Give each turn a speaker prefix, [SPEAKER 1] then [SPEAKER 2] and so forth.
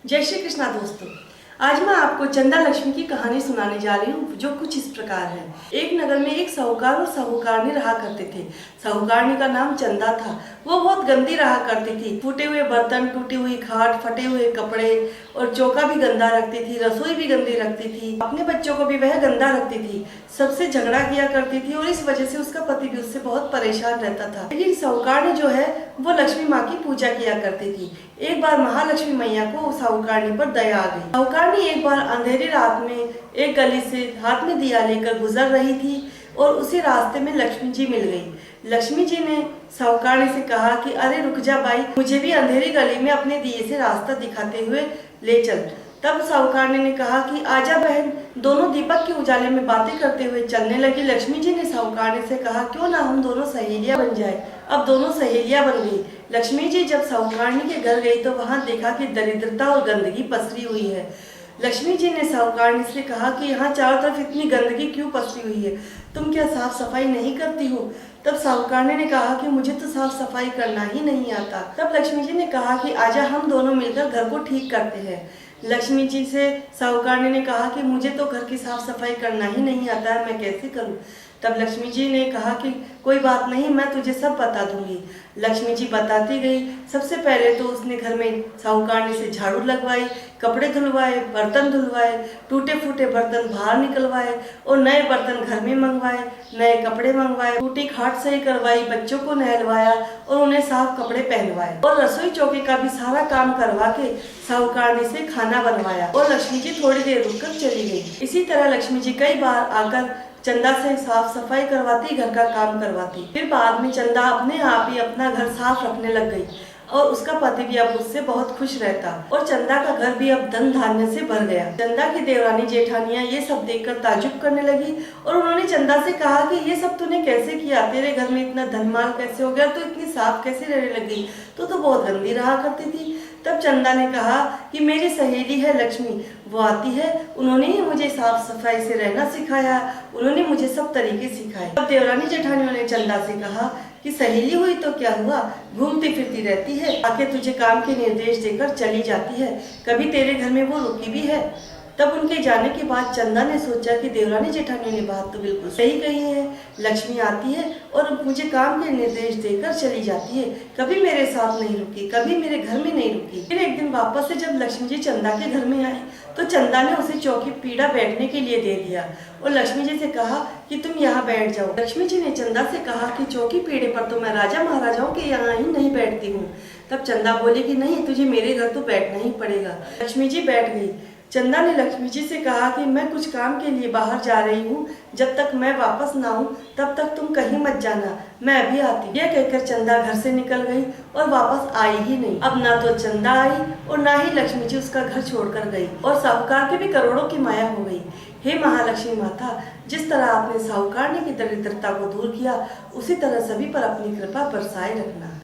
[SPEAKER 1] जय श्री कृष्णा दोस्तों। आज मैं आपको चंदा लक्ष्मी की कहानी सुनाने जा रही हूँ, जो कुछ इस प्रकार है। एक नगर में एक साहूकार और साहूकारनी रहा करते थे। साहूकारनी का नाम चंदा था। वो बहुत गंदी रहा करती थी। फूटे हुए बर्तन, टूटी हुई खाट, फटे हुए कपड़े और चौका भी गंदा रखती थी। रसोई भी गंदी रखती थी। अपने बच्चों को भी वह गंदा रखती थी। सबसे झगड़ा किया करती थी और इस वजह से उसका पति भी उससे बहुत परेशान रहता था। लेकिन साहूकारनी जो है वो लक्ष्मी माँ की पूजा किया करती थी। एक बार महालक्ष्मी मैया को साहूकारनी पर दया आ गई। साहूकारनी एक बार अंधेरी रात में एक गली से हाथ में दिया लेकर गुजर रही थी और उसी रास्ते में लक्ष्मी जी मिल गई। लक्ष्मी जी ने साहूकारनी से कहा कि अरे रुक जा बाई, मुझे भी अंधेरी गली में अपने दिए से रास्ता दिखाते हुए ले चल। तब साहूकारनी ने कहा कि आजा बहन। दोनों दीपक के उजाले में बातें करते हुए चलने लगी। लक्ष्मी जी ने साहूकारनी से कहा क्यों ना हम दोनों सहेलियां बन जाए। अब दोनों सहेलियां बन गई। लक्ष्मी जी जब साहूकारनी के घर गई तो वहां देखा कि दरिद्रता और गंदगी पसरी हुई है। लक्ष्मी जी ने साहूकारनी से कहा कि यहाँ चारों तरफ इतनी गंदगी क्यों पसरी हुई है, तुम क्या साफ सफाई नहीं करती हो। तब साहूकारनी ने कहा कि मुझे तो साफ सफाई करना ही नहीं आता। तब लक्ष्मी जी ने कहा कि आजा हम दोनों मिलकर घर को ठीक करते हैं। लक्ष्मी जी से साहूकारनी ने कहा कि मुझे तो घर की साफ सफाई करना ही नहीं आता है, मैं कैसे करूं। तब लक्ष्मी जी ने कहा कि कोई बात नहीं, मैं तुझे सब बता दूंगी। लक्ष्मी जी बताती गई। सबसे पहले तो उसने घर में साहूकारनी से झाड़ू लगवाई, कपड़े धुलवाए, बर्तन धुलवाए, टूटे फूटे बर्तन बाहर निकलवाए और नए बर्तन घर में मंगवाए, नए कपड़े मंगवाए, टूटी खाट सही करवाई, बच्चों को नहलवाया और उन्हें साफ कपड़े पहनवाए और रसोई चौके का भी सारा काम करवा के साहूकारनी से खाना बनवाया और लक्ष्मी जी थोड़ी देर रुककर चली गई। इसी तरह लक्ष्मी जी कई बार आकर चंदा से साफ सफाई करवाती, घर का काम करवाती। फिर बाद में चंदा अपने आप ही अपना घर साफ रखने लग गई और उसका पति भी अब उससे बहुत खुश रहता और चंदा का घर भी अब धन धान्य से भर गया। चंदा की देवरानी जेठानियां ये सब देखकर ताजुब करने लगी और उन्होंने चंदा से कहा कि ये सब तूने कैसे किया, तेरे घर में इतना धन माल कैसे हो गया, तो इतनी साफ कैसे रहने लगी, तो बहुत गंदी रहा करती थी। तब चंदा ने कहा कि मेरी सहेली है लक्ष्मी, वो आती है, उन्होंने ही मुझे साफ सफाई से रहना सिखाया, उन्होंने मुझे सब तरीके सिखाए। तब देवरानी जेठानियों ने चंदा से कहा कि सहेली हुई तो क्या हुआ, घूमती फिरती रहती है, आके तुझे काम के निर्देश देकर चली जाती है, कभी तेरे घर में वो रुकी भी है। तब उनके जाने के बाद चंदा ने सोचा कि देवरानी जेठानी ने बात तो बिल्कुल सही कही है। लक्ष्मी आती है और मुझे काम के निर्देश देकर चली जाती है, कभी मेरे साथ नहीं रुकी, कभी मेरे घर में नहीं रुकी। फिर एक दिन वापस से जब लक्ष्मी जी चंदा के घर में आई तो चंदा ने उसे चौकी पीढ़ा बैठने के लिए दे दिया और लक्ष्मी जी से कहा कि तुम यहाँ बैठ जाओ। लक्ष्मी जी ने चंदा से कहा कि चौकी पीढ़े पर तो मैं राजा महाराजाओं के यहाँ ही नहीं बैठती हूँ। तब चंदा बोली कि नहीं, तुझे मेरे घर तो बैठना ही पड़ेगा। लक्ष्मी जी बैठ गई। चंदा ने लक्ष्मी जी से कहा कि मैं कुछ काम के लिए बाहर जा रही हूँ, जब तक मैं वापस ना आऊँ तब तक तुम कहीं मत जाना, मैं अभी आती। यह कहकर चंदा घर से निकल गई और वापस आई ही नहीं। अब ना तो चंदा आई और ना ही लक्ष्मी जी उसका घर छोड़कर गई और साहूकार के भी करोड़ों की माया हो गई। हे महालक्ष्मी माता, जिस तरह आपने साहूकारनी की दरिद्रता को दूर किया, उसी तरह सभी पर अपनी कृपा बरसाए रखना।